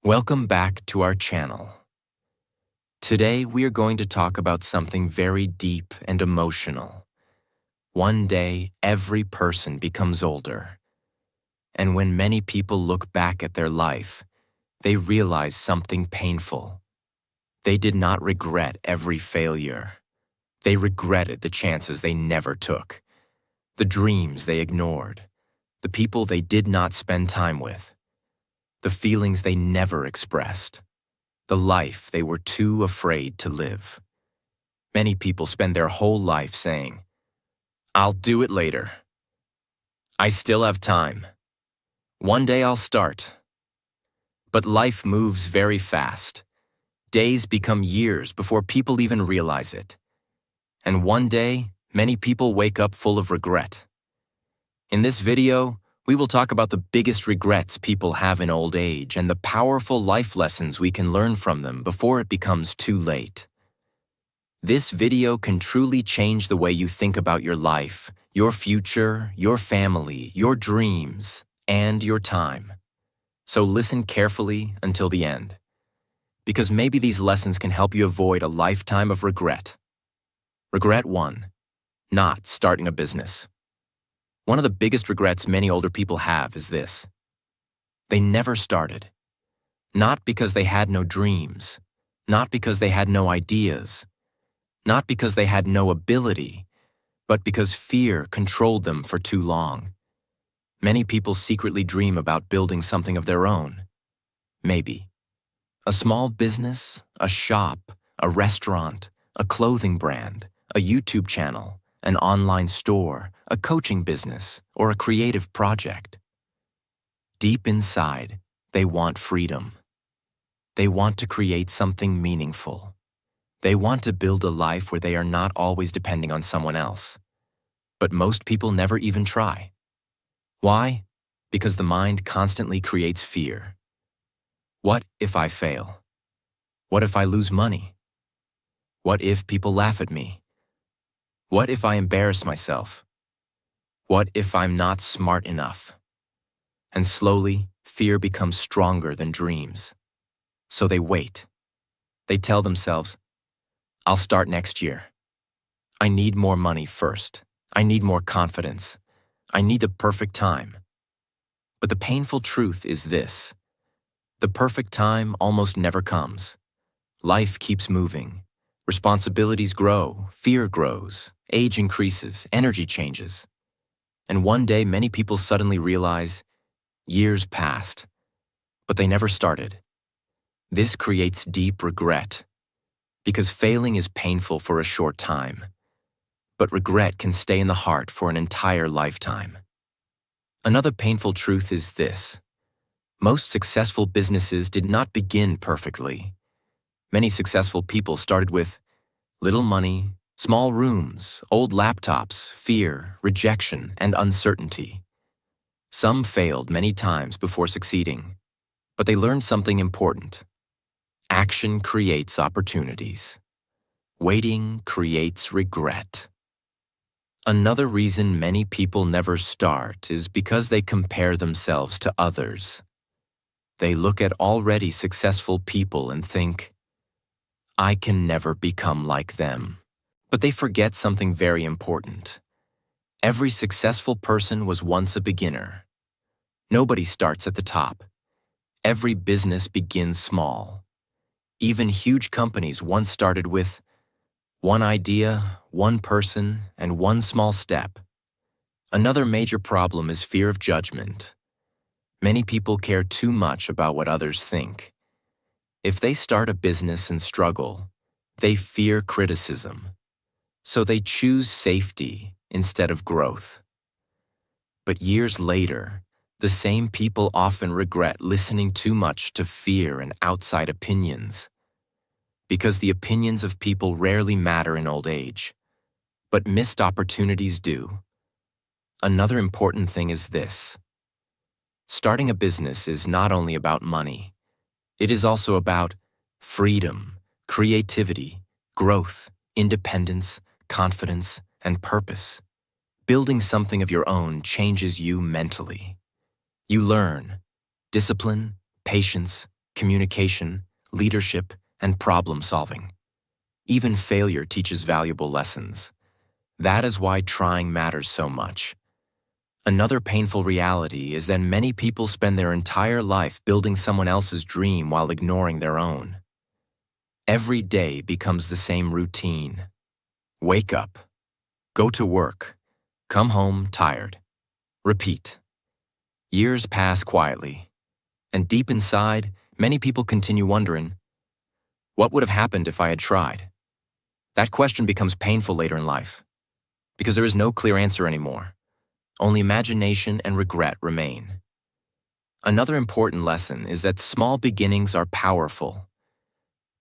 Welcome back to our channel. Today we are going to talk about something very deep and emotional. One day, every person becomes older. And when many people look back at their life, they realize something painful. They did not regret every failure. They regretted the chances they never took, the dreams they ignored, the people they did not spend time with, the feelings they never expressed, the life they were too afraid to live. Many people spend their whole life saying, "I'll do it later. I still have time. One day I'll start." But life moves very fast. Days become years before people even realize it. And one day, many people wake up full of regret. In this video, we will talk about the biggest regrets people have in old age and the powerful life lessons we can learn from them before it becomes too late. This video can truly change the way you think about your life, your future, your family, your dreams, and your time. So listen carefully until the end, because maybe these lessons can help you avoid a lifetime of regret. Regret 1. Not starting a business. One of the biggest regrets many older people have is this: they never started. Not because they had no dreams, not because they had no ideas, not because they had no ability, but because fear controlled them for too long. Many people secretly dream about building something of their own. Maybe a small business, a shop, a restaurant, a clothing brand, a YouTube channel, an online store, a coaching business, or a creative project. Deep inside, they want freedom. They want to create something meaningful. They want to build a life where they are not always depending on someone else. But most people never even try. Why? Because the mind constantly creates fear. What if I fail? What if I lose money? What if people laugh at me? What if I embarrass myself? What if I'm not smart enough? And slowly, fear becomes stronger than dreams. So they wait. They tell themselves, "I'll start next year. I need more money first. I need more confidence. I need the perfect time." But the painful truth is this: the perfect time almost never comes. Life keeps moving. Responsibilities grow, fear grows, age increases, energy changes. And one day many people suddenly realize years passed, but they never started. This creates deep regret, because failing is painful for a short time, but regret can stay in the heart for an entire lifetime. Another painful truth is this: most successful businesses did not begin perfectly. Many successful people started with little money, small rooms, old laptops, fear, rejection, and uncertainty. Some failed many times before succeeding, but they learned something important. Action creates opportunities. Waiting creates regret. Another reason many people never start is because they compare themselves to others. They look at already successful people and think, "I can never become like them." But they forget something very important. Every successful person was once a beginner. Nobody starts at the top. Every business begins small. Even huge companies once started with one idea, one person, and one small step. Another major problem is fear of judgment. Many people care too much about what others think. If they start a business and struggle, they fear criticism. So they choose safety instead of growth. But years later, the same people often regret listening too much to fear and outside opinions, because the opinions of people rarely matter in old age, but missed opportunities do. Another important thing is this: starting a business is not only about money, it is also about freedom, creativity, growth, independence, confidence, and purpose. Building something of your own changes you mentally. You learn discipline, patience, communication, leadership, and problem solving. Even failure teaches valuable lessons. That is why trying matters so much. Another painful reality is that many people spend their entire life building someone else's dream while ignoring their own. Every day becomes the same routine. Wake up, go to work, come home tired. Repeat. Years pass quietly, and deep inside, many people continue wondering, what would have happened if I had tried? That question becomes painful later in life, because there is no clear answer anymore. Only imagination and regret remain. Another important lesson is that small beginnings are powerful.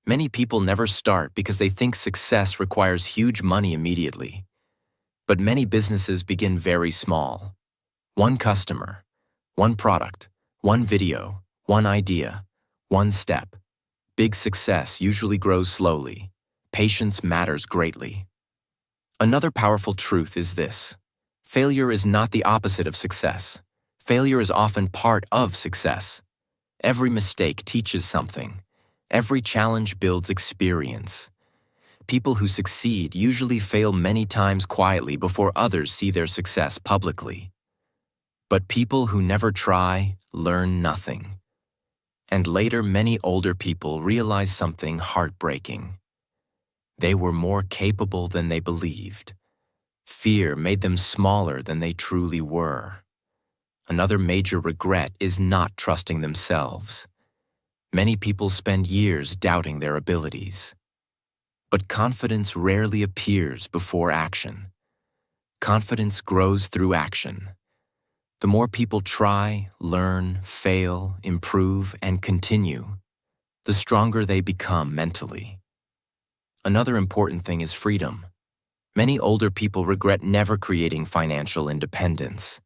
Many people never start because they think success requires huge money immediately. But many businesses begin very small. One customer, one product, one video, one idea, one step. Big success usually grows slowly. Patience matters greatly. Another powerful truth is this: failure is not the opposite of success. Failure is often part of success. Every mistake teaches something. Every challenge builds experience. People who succeed usually fail many times quietly before others see their success publicly. But people who never try learn nothing. And later, many older people realize something heartbreaking. They were more capable than they believed. Fear made them smaller than they truly were. Another major regret is not trusting themselves. Many people spend years doubting their abilities. But confidence rarely appears before action. Confidence grows through action. The more people try, learn, fail, improve, and continue, the stronger they become mentally. Another important thing is freedom. Many older people regret never creating financial independence.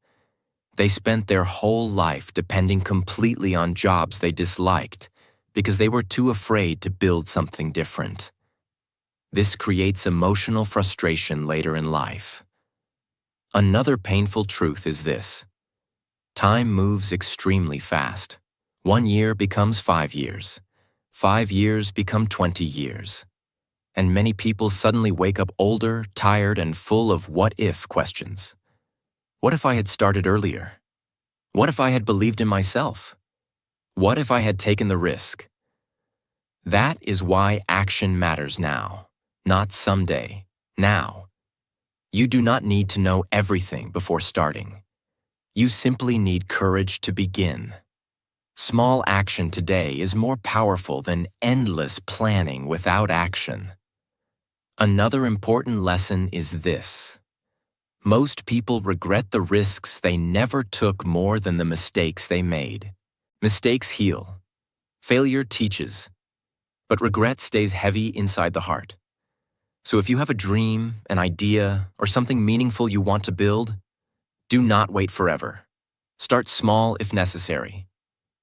They spent their whole life depending completely on jobs they disliked because they were too afraid to build something different. This creates emotional frustration later in life. Another painful truth is this: time moves extremely fast. 1 year becomes 5 years. 5 years become 20 years. And many people suddenly wake up older, tired, and full of what-if questions. What if I had started earlier? What if I had believed in myself? What if I had taken the risk? That is why action matters now, not someday, now. You do not need to know everything before starting. You simply need courage to begin. Small action today is more powerful than endless planning without action. Another important lesson is this: most people regret the risks they never took more than the mistakes they made. Mistakes heal. Failure teaches. But regret stays heavy inside the heart. So if you have a dream, an idea, or something meaningful you want to build, do not wait forever. Start small if necessary.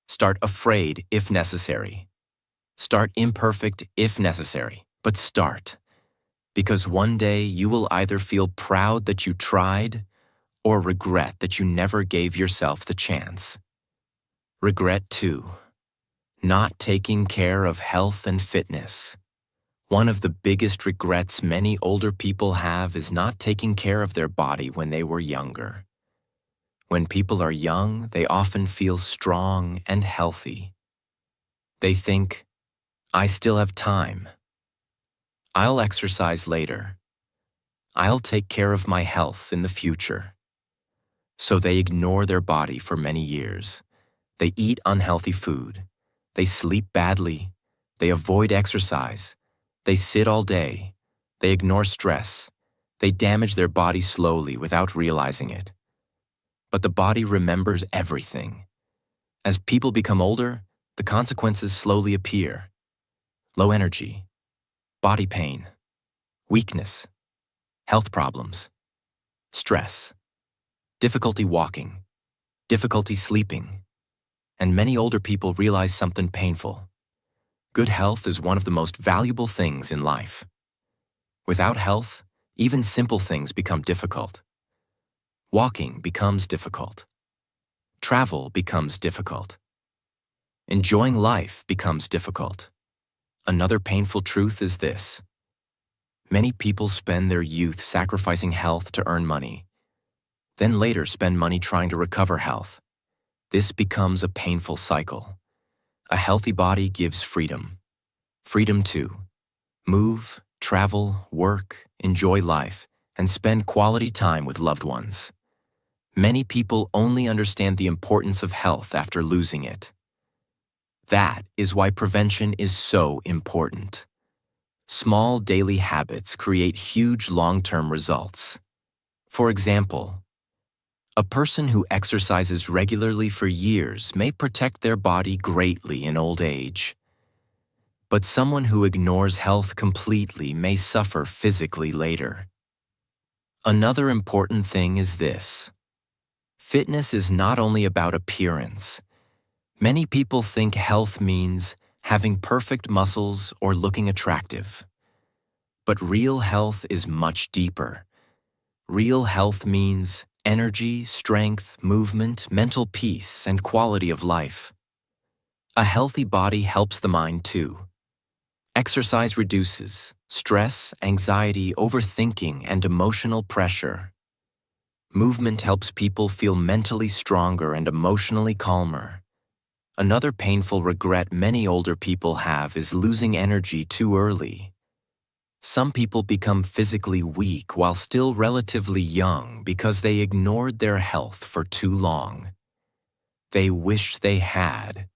Start afraid if necessary. Start imperfect if necessary, but start. Because one day you will either feel proud that you tried or regret that you never gave yourself the chance. Regret 2. Not taking care of health and fitness. One of the biggest regrets many older people have is not taking care of their body when they were younger. When people are young, they often feel strong and healthy. They think, I still have time. I'll exercise later. I'll take care of my health in the future. So they ignore their body for many years. They eat unhealthy food. They sleep badly. They avoid exercise. They sit all day. They ignore stress. They damage their body slowly without realizing it. But the body remembers everything. As people become older, the consequences slowly appear. Low energy, body pain, weakness, health problems, stress, difficulty walking, difficulty sleeping, and many older people realize something painful. Good health is one of the most valuable things in life. Without health, even simple things become difficult. Walking becomes difficult. Travel becomes difficult. Enjoying life becomes difficult. Another painful truth is this: many people spend their youth sacrificing health to earn money, then later spend money trying to recover health. This becomes a painful cycle. A healthy body gives freedom. Freedom to move, travel, work, enjoy life, and spend quality time with loved ones. Many people only understand the importance of health after losing it. That is why prevention is so important. Small daily habits create huge long-term results. For example, a person who exercises regularly for years may protect their body greatly in old age. But someone who ignores health completely may suffer physically later. Another important thing is this: fitness is not only about appearance. Many people think health means having perfect muscles or looking attractive. But real health is much deeper. Real health means energy, strength, movement, mental peace, and quality of life. A healthy body helps the mind too. Exercise reduces stress, anxiety, overthinking, and emotional pressure. Movement helps people feel mentally stronger and emotionally calmer. Another painful regret many older people have is losing energy too early. Some people become physically weak while still relatively young because they ignored their health for too long. They wish they had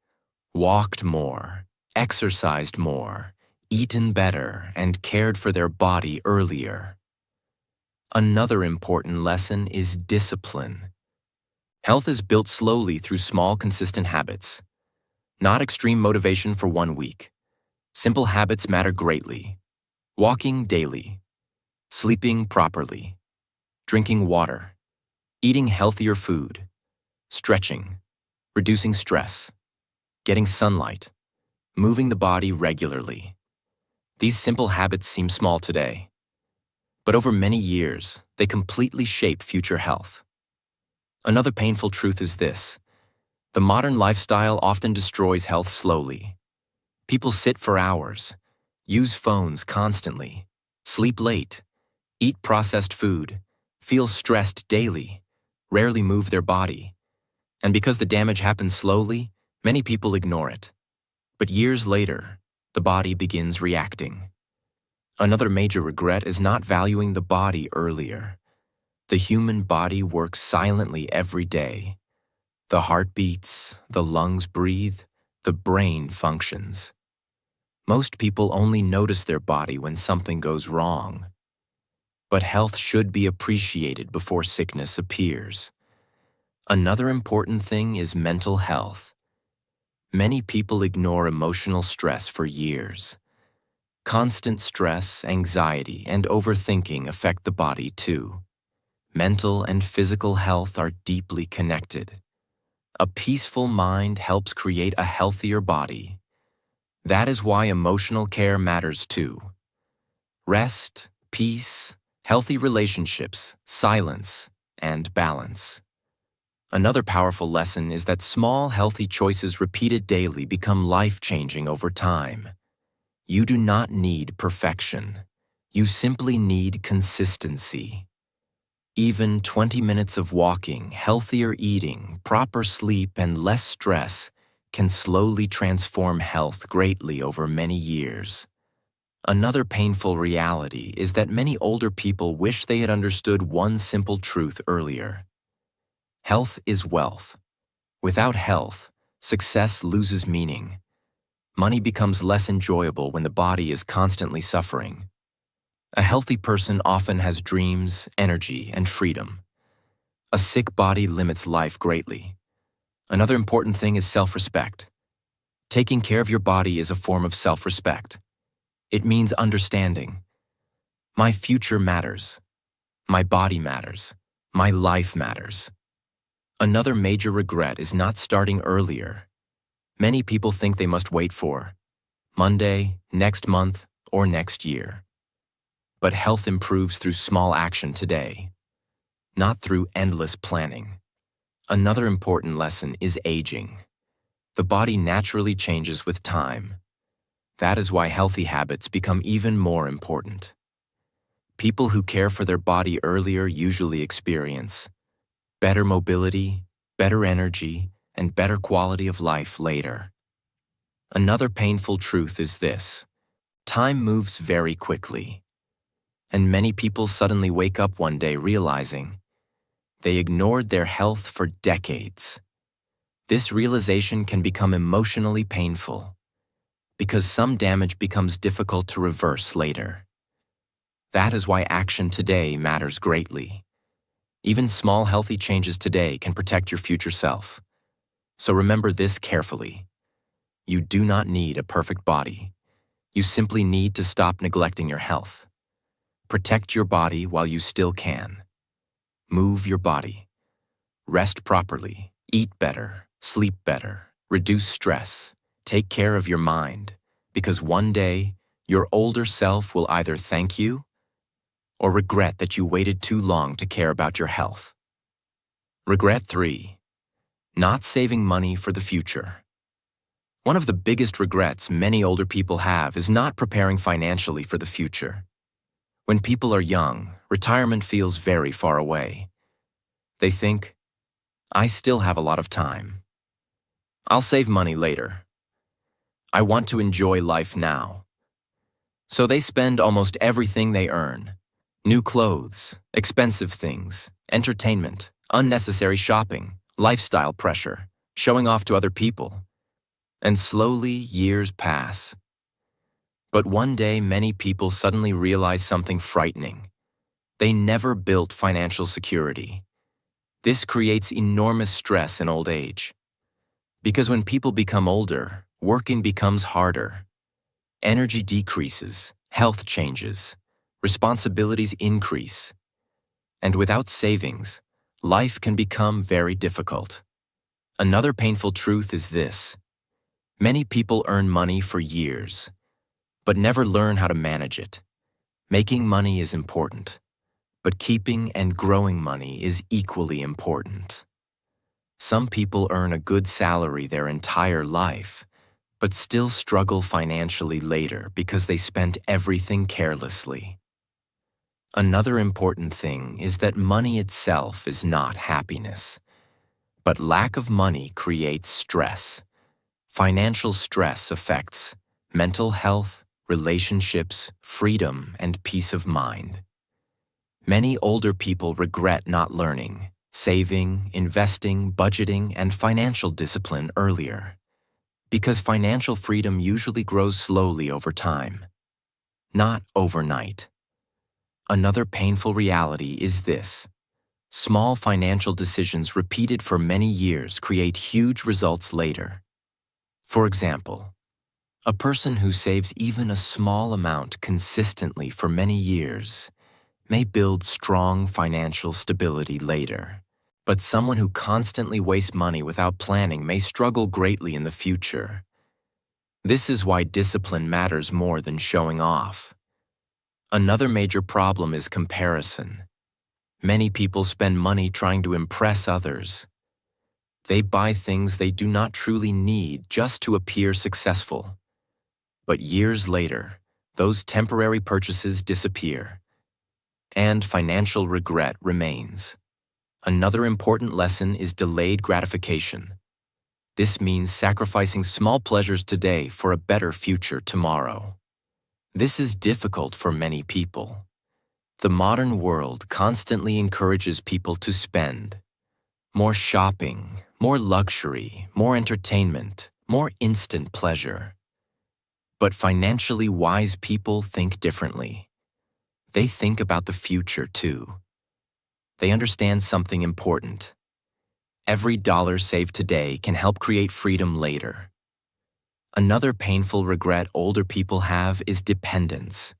walked more, exercised more, eaten better, and cared for their body earlier. Another important lesson is discipline. Health is built slowly through small, consistent habits. Not extreme motivation for 1 week. Simple habits matter greatly. Walking daily, sleeping properly, drinking water, eating healthier food, stretching, reducing stress, getting sunlight, moving the body regularly. These simple habits seem small today, but over many years, they completely shape future health. Another painful truth is this: the modern lifestyle often destroys health slowly. People sit for hours, use phones constantly, sleep late, eat processed food, feel stressed daily, rarely move their body. And because the damage happens slowly, many people ignore it. But years later, the body begins reacting. Another major regret is not valuing the body earlier. The human body works silently every day. The heart beats, the lungs breathe, the brain functions. Most people only notice their body when something goes wrong. But health should be appreciated before sickness appears. Another important thing is mental health. Many people ignore emotional stress for years. Constant stress, anxiety, and overthinking affect the body too. Mental and physical health are deeply connected. A peaceful mind helps create a healthier body. That is why emotional care matters too. Rest, peace, healthy relationships, silence, and balance. Another powerful lesson is that small, healthy choices repeated daily become life-changing over time. You do not need perfection. You simply need consistency. Even 20 minutes of walking, healthier eating, proper sleep, and less stress can slowly transform health greatly over many years. Another painful reality is that many older people wish they had understood one simple truth earlier. Health is wealth. Without health, success loses meaning. Money becomes less enjoyable when the body is constantly suffering. A healthy person often has dreams, energy, and freedom. A sick body limits life greatly. Another important thing is self-respect. Taking care of your body is a form of self-respect. It means understanding. My future matters. My body matters. My life matters. Another major regret is not starting earlier. Many people think they must wait for Monday, next month, or next year. But health improves through small action today, not through endless planning. Another important lesson is aging. The body naturally changes with time. That is why healthy habits become even more important. People who care for their body earlier usually experience better mobility, better energy, and better quality of life later. Another painful truth is this: time moves very quickly, and many people suddenly wake up one day realizing they ignored their health for decades. This realization can become emotionally painful because some damage becomes difficult to reverse later. That is why action today matters greatly. Even small healthy changes today can protect your future self. So remember this carefully. You do not need a perfect body. You simply need to stop neglecting your health. Protect your body while you still can. Move your body. Rest properly. Eat better. Sleep better. Reduce stress. Take care of your mind. Because one day, your older self will either thank you or regret that you waited too long to care about your health. Regret 3. Not saving money for the future. One of the biggest regrets many older people have is not preparing financially for the future. When people are young, retirement feels very far away. They think, I still have a lot of time. I'll save money later. I want to enjoy life now. So they spend almost everything they earn. New clothes, expensive things, entertainment, unnecessary shopping, lifestyle pressure, showing off to other people. And slowly, years pass. But one day, many people suddenly realize something frightening. They never built financial security. This creates enormous stress in old age. Because when people become older, working becomes harder. Energy decreases, health changes, responsibilities increase. And without savings, life can become very difficult. Another painful truth is this: many people earn money for years, but never learn how to manage it. Making money is important, but keeping and growing money is equally important. Some people earn a good salary their entire life, but still struggle financially later because they spent everything carelessly. Another important thing is that money itself is not happiness, but lack of money creates stress. Financial stress affects mental health, relationships, freedom, and peace of mind. Many older people regret not learning, saving, investing, budgeting, and financial discipline earlier, because financial freedom usually grows slowly over time, not overnight. Another painful reality is this: small financial decisions repeated for many years create huge results later. For example, a person who saves even a small amount consistently for many years may build strong financial stability later. But someone who constantly wastes money without planning may struggle greatly in the future. This is why discipline matters more than showing off. Another major problem is comparison. Many people spend money trying to impress others. They buy things they do not truly need just to appear successful. But years later, those temporary purchases disappear, and financial regret remains. Another important lesson is delayed gratification. This means sacrificing small pleasures today for a better future tomorrow. This is difficult for many people. The modern world constantly encourages people to spend. More shopping, more luxury, more entertainment, more instant pleasure. But financially wise people think differently. They think about the future too. They understand something important. Every dollar saved today can help create freedom later. Another painful regret older people have is dependence.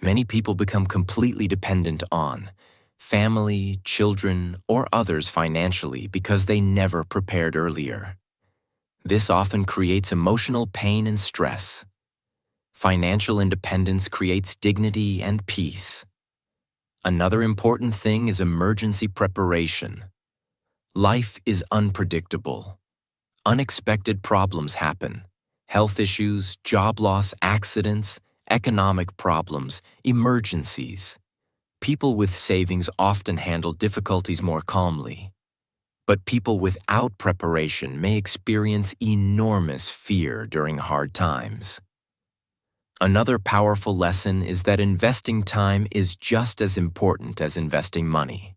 Many people become completely dependent on family, children, or others financially because they never prepared earlier. This often creates emotional pain and stress. Financial independence creates dignity and peace. Another important thing is emergency preparation. Life is unpredictable. unexpected problems happen. Health issues, job loss, accidents, economic problems, emergencies. People with savings often handle difficulties more calmly. But people without preparation may experience enormous fear during hard times. Another powerful lesson is that investing time is just as important as investing money.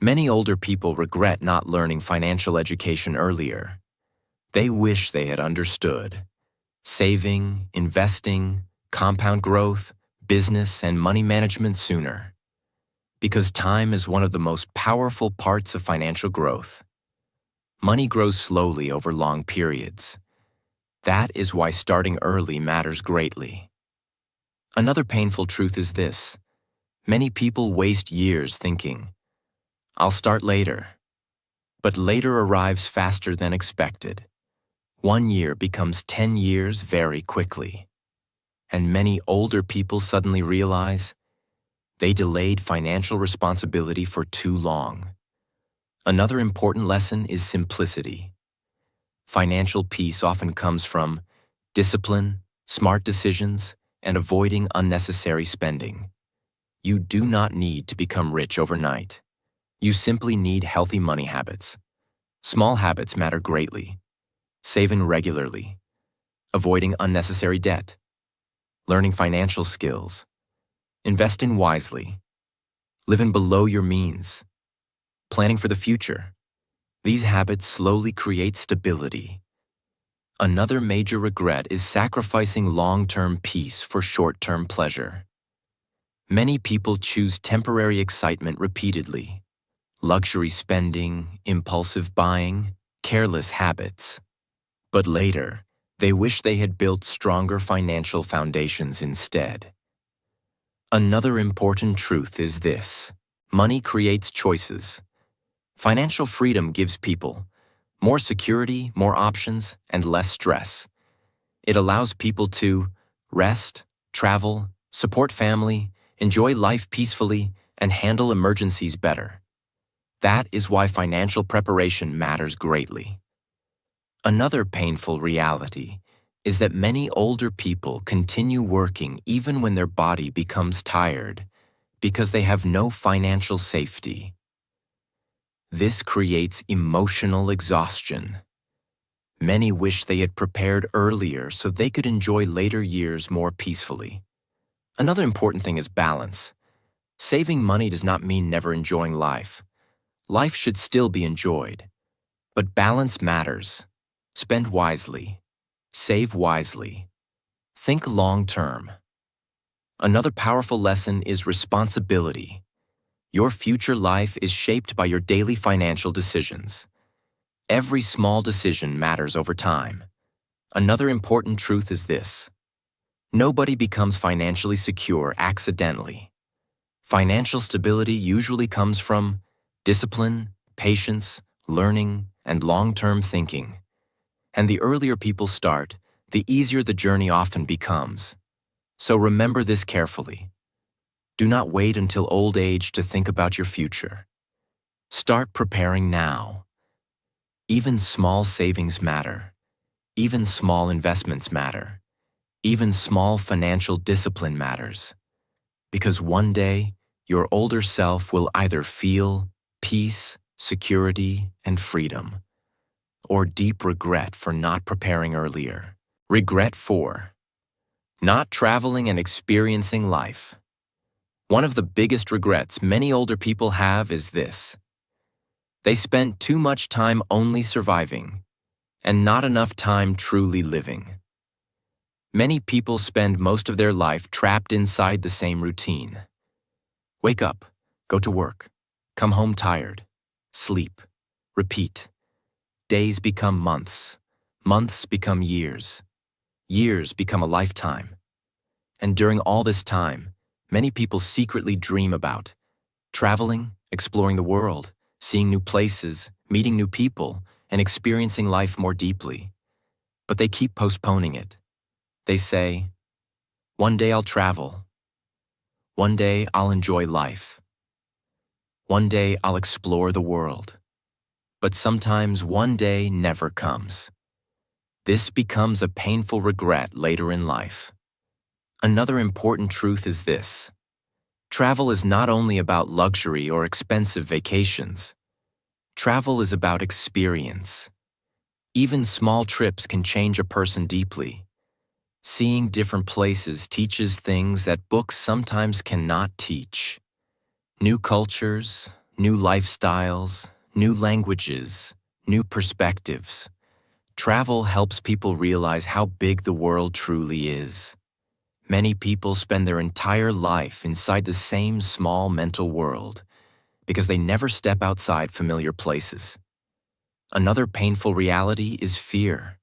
Many older people regret not learning financial education earlier. They wish they had understood saving, investing, compound growth, business, and money management sooner. Because time is one of the most powerful parts of financial growth. Money grows slowly over long periods. That is why starting early matters greatly. Another painful truth is this: many people waste years thinking, "I'll start later." But later arrives faster than expected. 1 year becomes 10 years very quickly. And many older people suddenly realize they delayed financial responsibility for too long. Another important lesson is simplicity. Financial peace often comes from discipline, smart decisions, and avoiding unnecessary spending. You do not need to become rich overnight. You simply need healthy money habits. Small habits matter greatly. Saving regularly, avoiding unnecessary debt, learning financial skills, investing wisely, living below your means, planning for the future. These habits slowly create stability. Another major regret is sacrificing long-term peace for short-term pleasure. Many people choose temporary excitement repeatedly. Luxury spending, impulsive buying, careless habits. But later, they wish they had built stronger financial foundations instead. Another important truth is this: money creates choices. Financial freedom gives people more security, more options, and less stress. It allows people to rest, travel, support family, enjoy life peacefully, and handle emergencies better. That is why financial preparation matters greatly. Another painful reality is that many older people continue working even when their body becomes tired because they have no financial safety. This creates emotional exhaustion. Many wish they had prepared earlier so they could enjoy later years more peacefully. Another important thing is balance. Saving money does not mean never enjoying life. Life should still be enjoyed. But balance matters. Spend wisely. Save wisely. Think long-term. Another powerful lesson is responsibility. Your future life is shaped by your daily financial decisions. Every small decision matters over time. Another important truth is this: nobody becomes financially secure accidentally. Financial stability usually comes from discipline, patience, learning, and long-term thinking. And the earlier people start, the easier the journey often becomes. So remember this carefully. Do not wait until old age to think about your future. Start preparing now. Even small savings matter. Even small investments matter. Even small financial discipline matters. Because one day, your older self will either feel peace, security, and freedom, or deep regret for not preparing earlier. Regret 4. Not traveling and experiencing life. One of the biggest regrets many older people have is this: they spent too much time only surviving, and not enough time truly living. Many people spend most of their life trapped inside the same routine. Wake up, go to work, come home tired, sleep, repeat. Days become months, months become years, years become a lifetime. And during all this time, many people secretly dream about traveling, exploring the world, seeing new places, meeting new people, and experiencing life more deeply. But they keep postponing it. They say, "One day I'll travel. One day I'll enjoy life. One day I'll explore the world." But sometimes one day never comes. This becomes a painful regret later in life. Another important truth is this: travel is not only about luxury or expensive vacations. Travel is about experience. Even small trips can change a person deeply. Seeing different places teaches things that books sometimes cannot teach. New cultures, new lifestyles, new languages, new perspectives. Travel helps people realize how big the world truly is. Many people spend their entire life inside the same small mental world because they never step outside familiar places. Another painful reality is fear.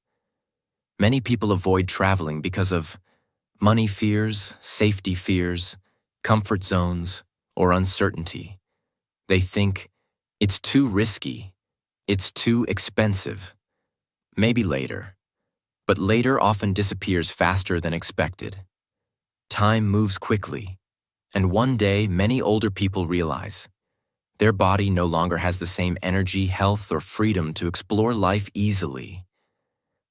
Many people avoid traveling because of money fears, safety fears, comfort zones, or uncertainty. They think, it's too risky, it's too expensive. Maybe later. But later often disappears faster than expected. Time moves quickly, and one day many older people realize their body no longer has the same energy, health, or freedom to explore life easily.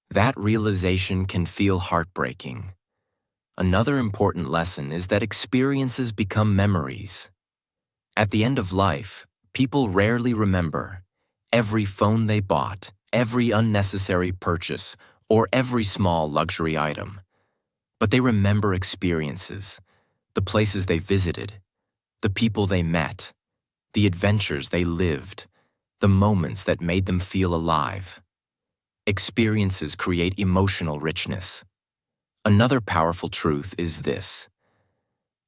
That realization can feel heartbreaking. Another important lesson is that experiences become memories. At the end of life, people rarely remember every phone they bought, every unnecessary purchase, or every small luxury item. But they remember experiences, the places they visited, the people they met, the adventures they lived, the moments that made them feel alive. Experiences create emotional richness. Another powerful truth is this: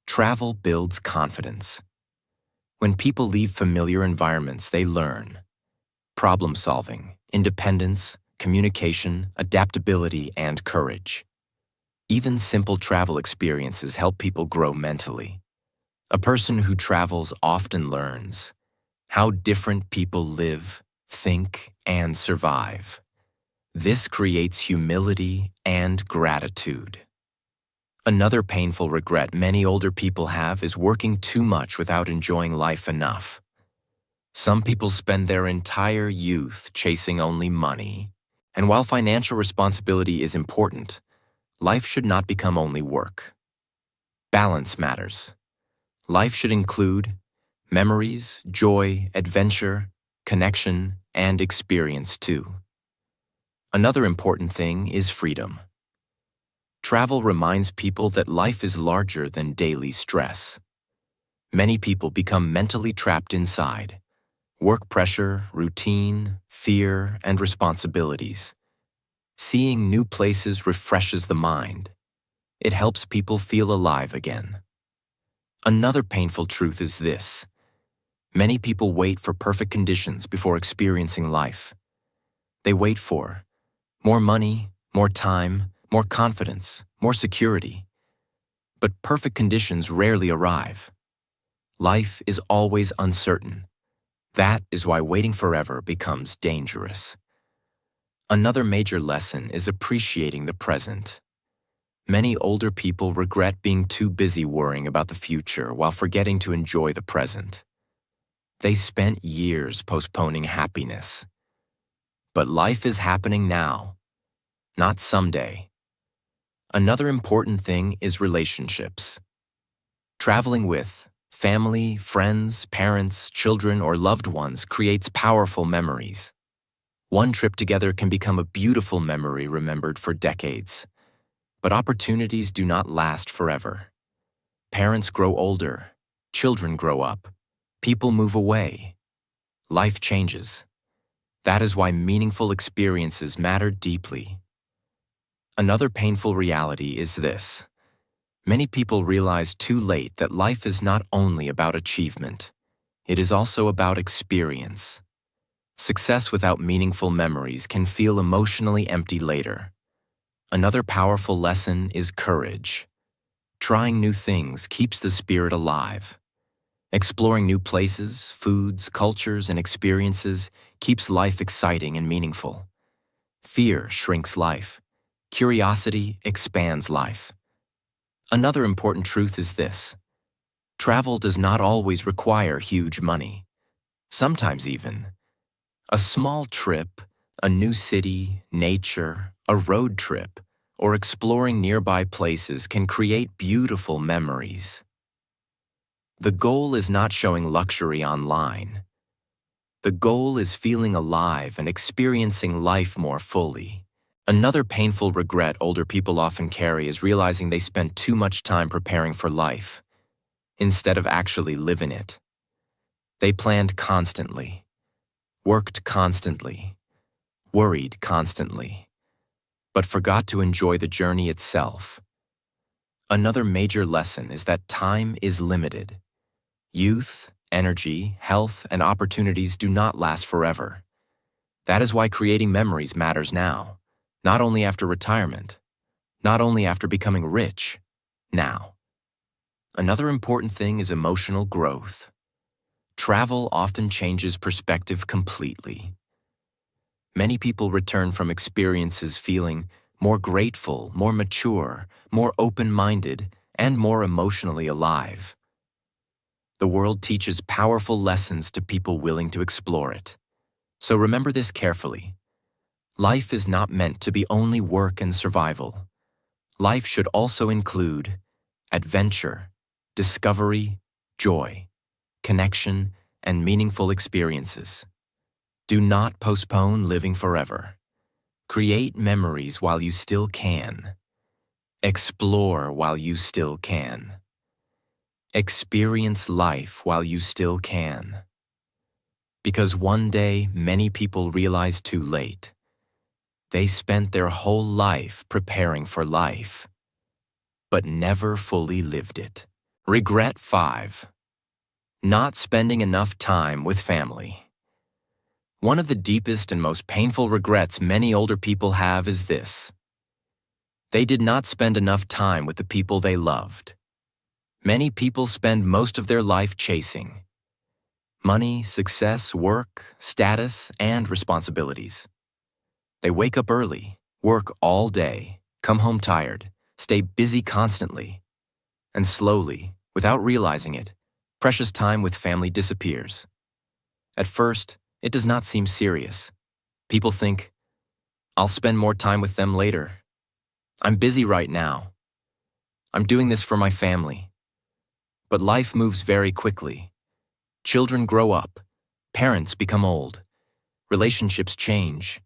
travel builds confidence. When people leave familiar environments, they learn problem solving, independence, communication, adaptability, and courage. Even simple travel experiences help people grow mentally. A person who travels often learns how different people live, think, and survive. This creates humility and gratitude. Another painful regret many older people have is working too much without enjoying life enough. Some people spend their entire youth chasing only money. And while financial responsibility is important, life should not become only work. Balance matters. Life should include memories, joy, adventure, connection, and experience too. Another important thing is freedom. Travel reminds people that life is larger than daily stress. Many people become mentally trapped inside work pressure, routine, fear, and responsibilities. Seeing new places refreshes the mind. It helps people feel alive again. Another painful truth is this: many people wait for perfect conditions before experiencing life. They wait for more money, more time, more confidence, more security. But perfect conditions rarely arrive. Life is always uncertain. That is why waiting forever becomes dangerous. Another major lesson is appreciating the present. Many older people regret being too busy worrying about the future while forgetting to enjoy the present. They spent years postponing happiness. But life is happening now, not someday. Another important thing is relationships. Traveling with family, friends, parents, children, or loved ones creates powerful memories. One trip together can become a beautiful memory remembered for decades. But opportunities do not last forever. Parents grow older, children grow up, people move away. Life changes. That is why meaningful experiences matter deeply. Another painful reality is this: many people realize too late that life is not only about achievement, it is also about experience. Success without meaningful memories can feel emotionally empty later. Another powerful lesson is courage. Trying new things keeps the spirit alive. Exploring new places, foods, cultures, and experiences keeps life exciting and meaningful. Fear shrinks life. Curiosity expands life. Another important truth is this: travel does not always require huge money. Sometimes even, A small trip, a new city, nature, a road trip, or exploring nearby places can create beautiful memories. The goal is not showing luxury online. The goal is feeling alive and experiencing life more fully. Another painful regret older people often carry is realizing they spent too much time preparing for life, instead of actually living it. They planned constantly, worked constantly, worried constantly, but forgot to enjoy the journey itself. Another major lesson is that time is limited. Youth, energy, health, and opportunities do not last forever. That is why creating memories matters now, not only after retirement, not only after becoming rich, now. Another important thing is emotional growth. Travel often changes perspective completely. Many people return from experiences feeling more grateful, more mature, more open-minded, and more emotionally alive. The world teaches powerful lessons to people willing to explore it. So remember this carefully. Life is not meant to be only work and survival. Life should also include adventure, discovery, joy, connection, and meaningful experiences. Do not postpone living forever. Create memories while you still can. Explore while you still can. Experience life while you still can. Because one day, many people realize too late. They spent their whole life preparing for life, but never fully lived it. Regret 5. Not spending enough time with family. One of the deepest and most painful regrets many older people have is this. They did not spend enough time with the people they loved. Many people spend most of their life chasing money, success, work, status, and responsibilities. They wake up early, work all day, come home tired, stay busy constantly, and slowly, without realizing it, precious time with family disappears. At first, it does not seem serious. People think, I'll spend more time with them later. I'm busy right now. I'm doing this for my family. But life moves very quickly. Children grow up. Parents become old. Relationships change.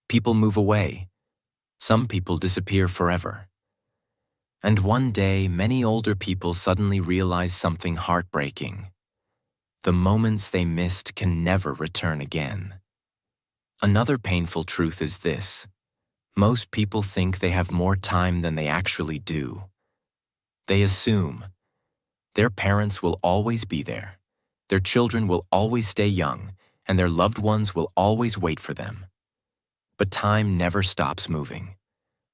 People move away. Some people disappear forever. And one day, many older people suddenly realize something heartbreaking. The moments they missed can never return again. Another painful truth is this. Most people think they have more time than they actually do. They assume their parents will always be there, their children will always stay young, and their loved ones will always wait for them. But time never stops moving.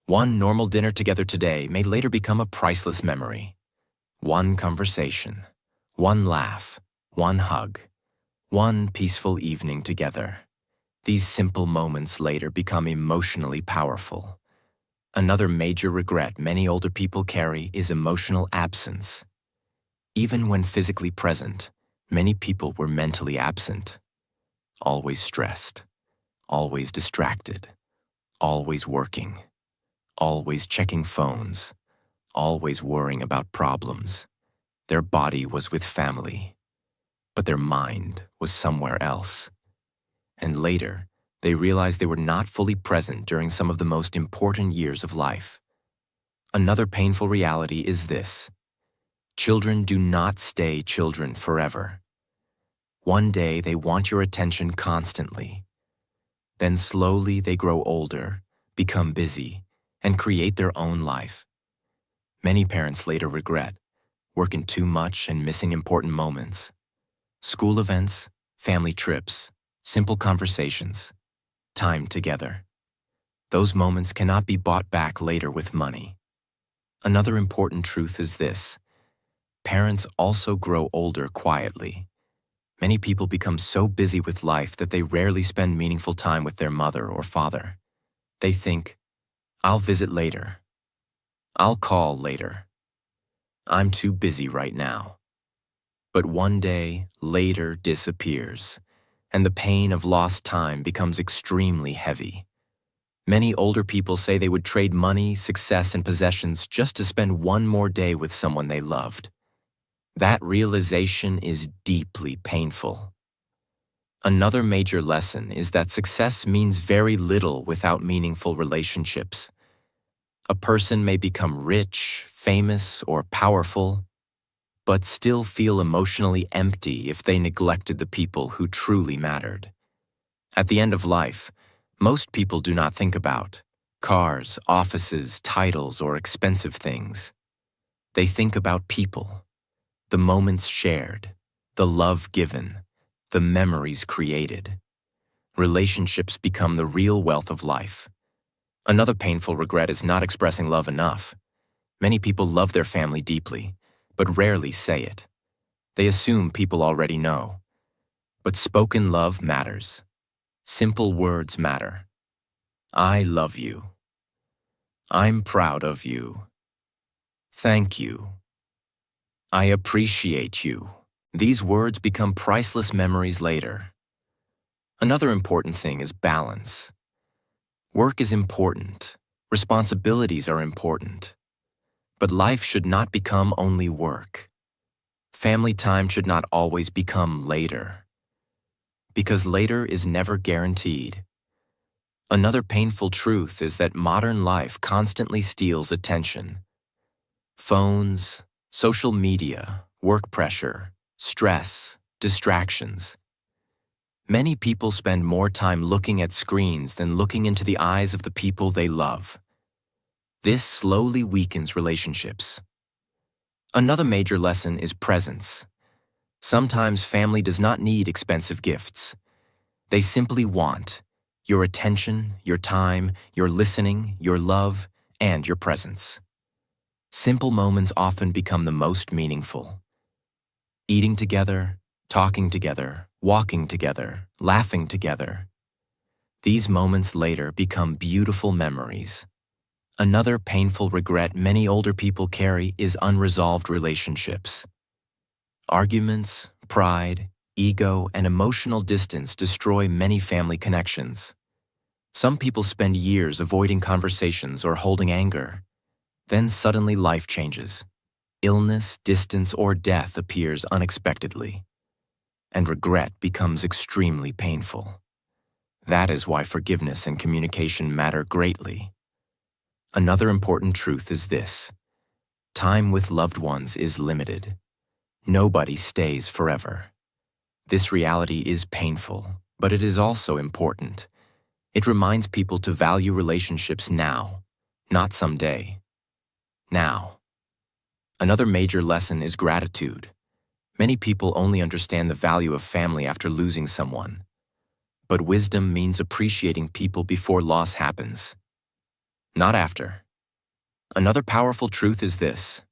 One normal dinner together today may later become a priceless memory. One conversation, one laugh, one hug, one peaceful evening together. These simple moments later become emotionally powerful. Another major regret many older people carry is emotional absence. Even when physically present, many people were mentally absent. Always stressed, always distracted, always working, always checking phones, always worrying about problems. Their body was with family, but their mind was somewhere else. And later, they realized they were not fully present during some of the most important years of life. Another painful reality is this. Children do not stay children forever. One day they want your attention constantly. Then slowly they grow older, become busy, and create their own life. Many parents later regret working too much and missing important moments. School events, family trips, simple conversations, time together. Those moments cannot be bought back later with money. Another important truth is this. Parents also grow older quietly. Many people become so busy with life that they rarely spend meaningful time with their mother or father. They think, I'll visit later. I'll call later. I'm too busy right now. But one day, later disappears. and the pain of lost time becomes extremely heavy. Many older people say they would trade money, success, and possessions just to spend one more day with someone they loved. That realization is deeply painful. Another major lesson is that success means very little without meaningful relationships. A person may become rich, famous, or powerful, but still feel emotionally empty if they neglected the people who truly mattered. At the end of life, most people do not think about cars, offices, titles, or expensive things. They think about people, the moments shared, the love given, the memories created. Relationships become the real wealth of life. Another painful regret is not expressing love enough. Many people love their family deeply, but rarely say it. They assume people already know. But spoken love matters. Simple words matter. I love you. I'm proud of you. Thank you. I appreciate you. These words become priceless memories later. Another important thing is balance. Work is important. Responsibilities are important. But life should not become only work. Family time should not always become later. Because later is never guaranteed. Another painful truth is that modern life constantly steals attention. Phones, social media, work pressure, stress, distractions. Many people spend more time looking at screens than looking into the eyes of the people they love. This slowly weakens relationships. Another major lesson is presence. Sometimes family does not need expensive gifts. They simply want your attention, your time, your listening, your love, and your presence. Simple moments often become the most meaningful. Eating together, talking together, walking together, laughing together. These moments later become beautiful memories. Another painful regret many older people carry is unresolved relationships. Arguments, pride, ego, and emotional distance destroy many family connections. Some people spend years avoiding conversations or holding anger. Then suddenly life changes. Illness, distance, or death appears unexpectedly, and regret becomes extremely painful. That is why forgiveness and communication matter greatly. Another important truth is this: time with loved ones is limited. Nobody stays forever. This reality is painful, but it is also important. It reminds people to value relationships now, not someday. Now. Another major lesson is gratitude. Many people only understand the value of family after losing someone. But wisdom means appreciating people before loss happens, not after. Another powerful truth is this: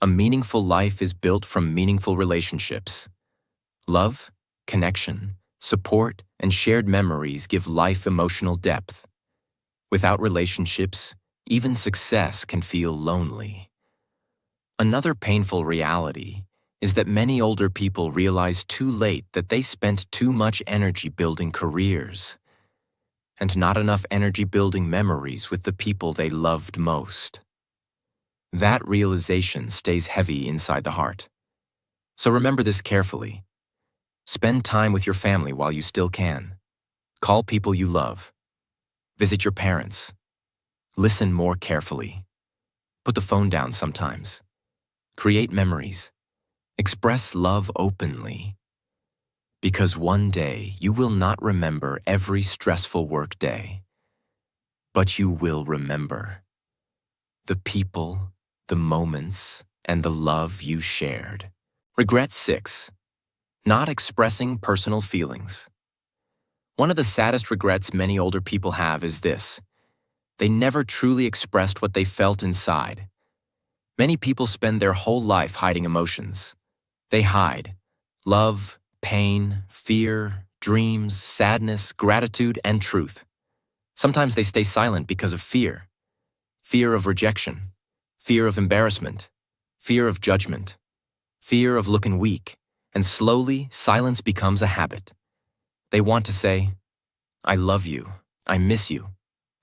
a meaningful life is built from meaningful relationships. Love, connection, support, and shared memories give life emotional depth. Without relationships, even success can feel lonely. Another painful reality is that many older people realize too late that they spent too much energy building careers and not enough energy building memories with the people they loved most. That realization stays heavy inside the heart. So remember this carefully. Spend time with your family while you still can. Call people you love. Visit your parents. Listen more carefully. Put the phone down sometimes. Create memories. Express love openly. Because one day you will not remember every stressful work day, but you will remember the people, the moments, and the love you shared. Regret 6. Not expressing personal feelings. One of the saddest regrets many older people have is this: they never truly expressed what they felt inside. Many people spend their whole life hiding emotions. They hide love, pain, fear, dreams, sadness, gratitude, and truth. Sometimes they stay silent because of fear. Fear of rejection, fear of embarrassment, fear of judgment, fear of looking weak, and slowly silence becomes a habit. They want to say, I love you, I miss you,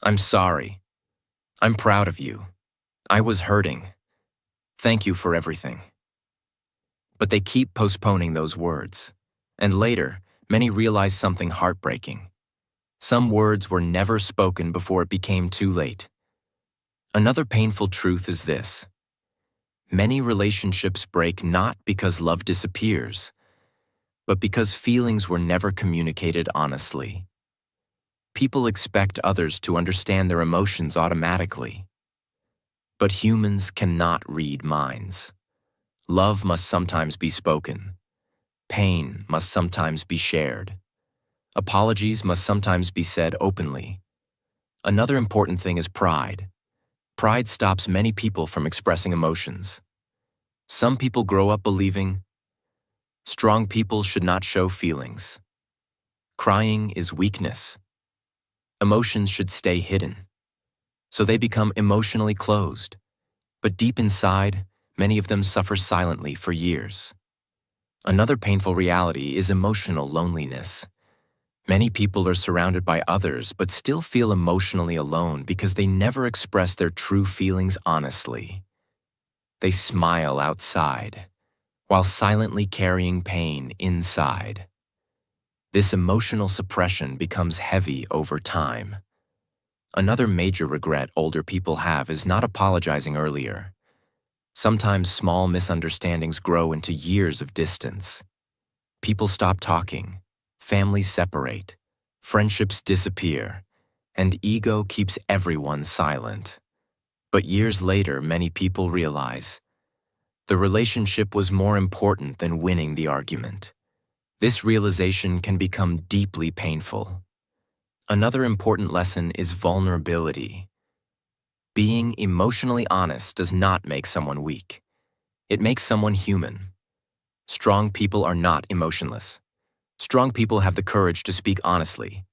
I'm sorry, I'm proud of you, I was hurting, thank you for everything. But they keep postponing those words. And later, many realize something heartbreaking. Some words were never spoken before it became too late. Another painful truth is this. Many relationships break not because love disappears, but because feelings were never communicated honestly. People expect others to understand their emotions automatically. But humans cannot read minds. Love must sometimes be spoken. Pain must sometimes be shared. Apologies must sometimes be said openly. Another important thing is pride. Pride stops many people from expressing emotions. Some people grow up believing strong people should not show feelings. Crying is weakness. Emotions should stay hidden. So they become emotionally closed. But deep inside, many of them suffer silently for years. Another painful reality is emotional loneliness. Many people are surrounded by others but still feel emotionally alone because they never express their true feelings honestly. They smile outside, while silently carrying pain inside. This emotional suppression becomes heavy over time. Another major regret older people have is not apologizing earlier. Sometimes small misunderstandings grow into years of distance. People stop talking, families separate, friendships disappear, and ego keeps everyone silent. But years later, many people realize the relationship was more important than winning the argument. This realization can become deeply painful. Another important lesson is vulnerability. Being emotionally honest does not make someone weak. It makes someone human. Strong people are not emotionless. Strong people have the courage to speak honestly.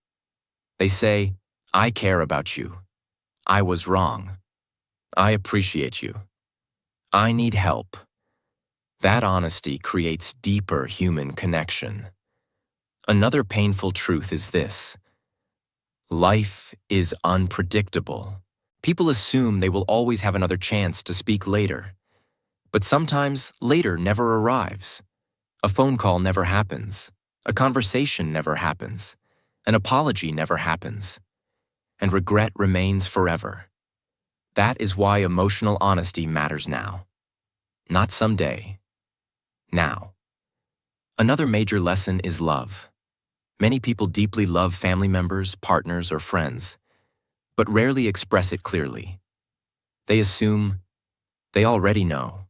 They say, I care about you. I was wrong. I appreciate you. I need help. That honesty creates deeper human connection. Another painful truth is this. Life is unpredictable. People assume they will always have another chance to speak later. But sometimes later never arrives. A phone call never happens. A conversation never happens. An apology never happens. And regret remains forever. That is why emotional honesty matters now. Not someday. Now. Another major lesson is love. Many people deeply love family members, partners, or friends, but rarely express it clearly. They assume they already know.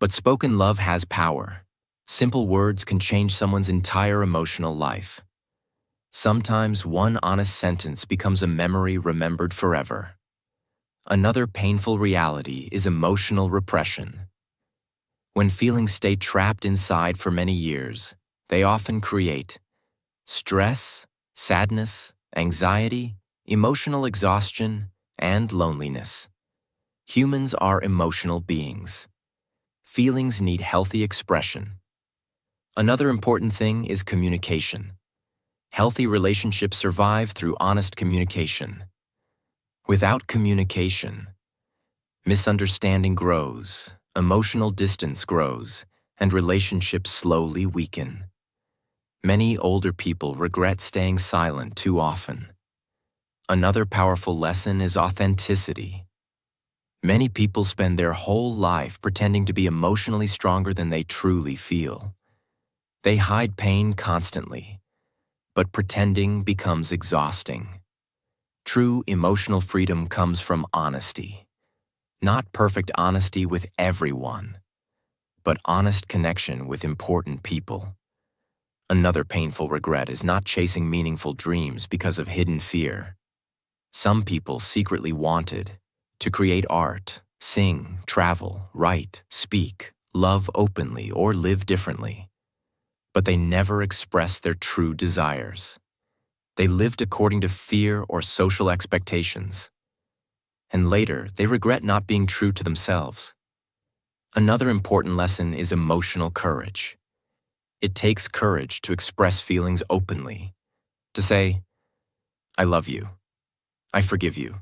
But spoken love has power. Simple words can change someone's entire emotional life. Sometimes one honest sentence becomes a memory remembered forever. Another painful reality is emotional repression. When feelings stay trapped inside for many years, they often create stress, sadness, anxiety, emotional exhaustion, and loneliness. Humans are emotional beings. Feelings need healthy expression. Another important thing is communication. Healthy relationships survive through honest communication. Without communication, misunderstanding grows, emotional distance grows, and relationships slowly weaken. Many older people regret staying silent too often. Another powerful lesson is authenticity. Many people spend their whole life pretending to be emotionally stronger than they truly feel. They hide pain constantly, but pretending becomes exhausting. True emotional freedom comes from honesty. Not perfect honesty with everyone, but honest connection with important people. Another painful regret is not chasing meaningful dreams because of hidden fear. Some people secretly wanted to create art, sing, travel, write, speak, love openly, or live differently. But they never expressed their true desires. They lived according to fear or social expectations. And later, they regret not being true to themselves. Another important lesson is emotional courage. It takes courage to express feelings openly, to say, I love you, I forgive you,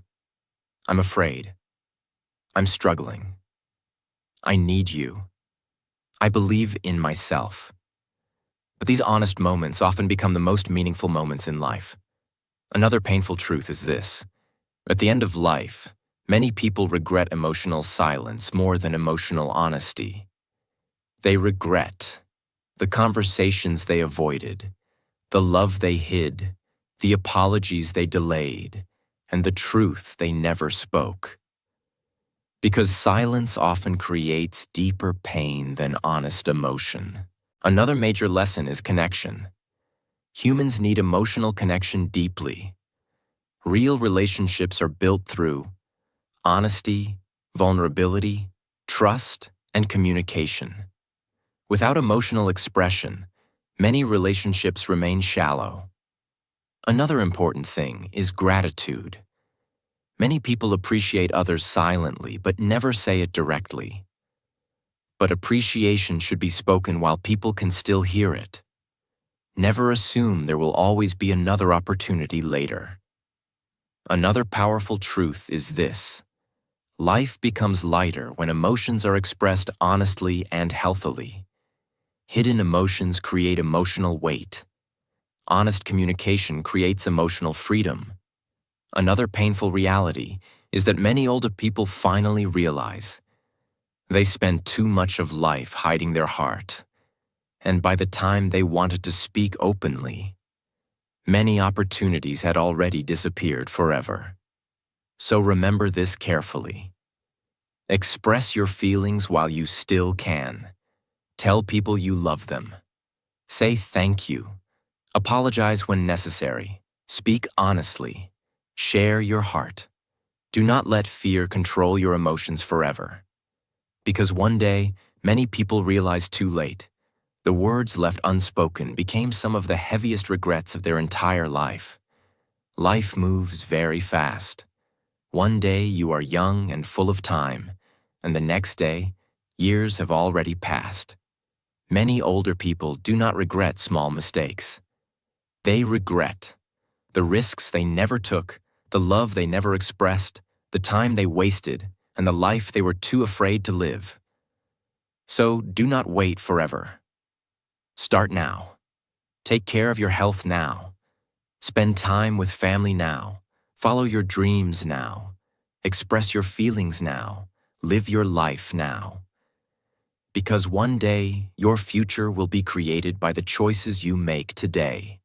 I'm afraid, I'm struggling, I need you, I believe in myself. But these honest moments often become the most meaningful moments in life. Another painful truth is this. At the end of life, many people regret emotional silence more than emotional honesty. They regret the conversations they avoided, the love they hid, the apologies they delayed, and the truth they never spoke. Because silence often creates deeper pain than honest emotion. Another major lesson is connection. Humans need emotional connection deeply. Real relationships are built through honesty, vulnerability, trust, and communication. Without emotional expression, many relationships remain shallow. Another important thing is gratitude. Many people appreciate others silently but never say it directly. But appreciation should be spoken while people can still hear it. Never assume there will always be another opportunity later. Another powerful truth is this. Life becomes lighter when emotions are expressed honestly and healthily. Hidden emotions create emotional weight. Honest communication creates emotional freedom. Another painful reality is that many older people finally realize they spent too much of life hiding their heart, and by the time they wanted to speak openly, many opportunities had already disappeared forever. So remember this carefully. Express your feelings while you still can. Tell people you love them. Say thank you. Apologize when necessary. Speak honestly. Share your heart. Do not let fear control your emotions forever. Because one day, many people realize too late, the words left unspoken became some of the heaviest regrets of their entire life. Life moves very fast. One day you are young and full of time, and the next day, years have already passed. Many older people do not regret small mistakes. They regret the risks they never took, the love they never expressed, the time they wasted, and the life they were too afraid to live. So do not wait forever. Start now. Take care of your health now. Spend time with family now. Follow your dreams now. Express your feelings now. Live your life now. Because one day, your future will be created by the choices you make today.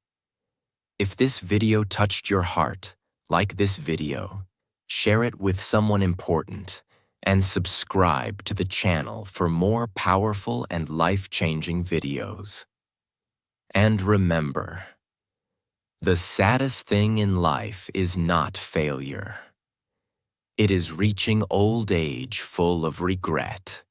If this video touched your heart, like this video, share it with someone important, and subscribe to the channel for more powerful and life-changing videos. And remember, the saddest thing in life is not failure. It is reaching old age full of regret.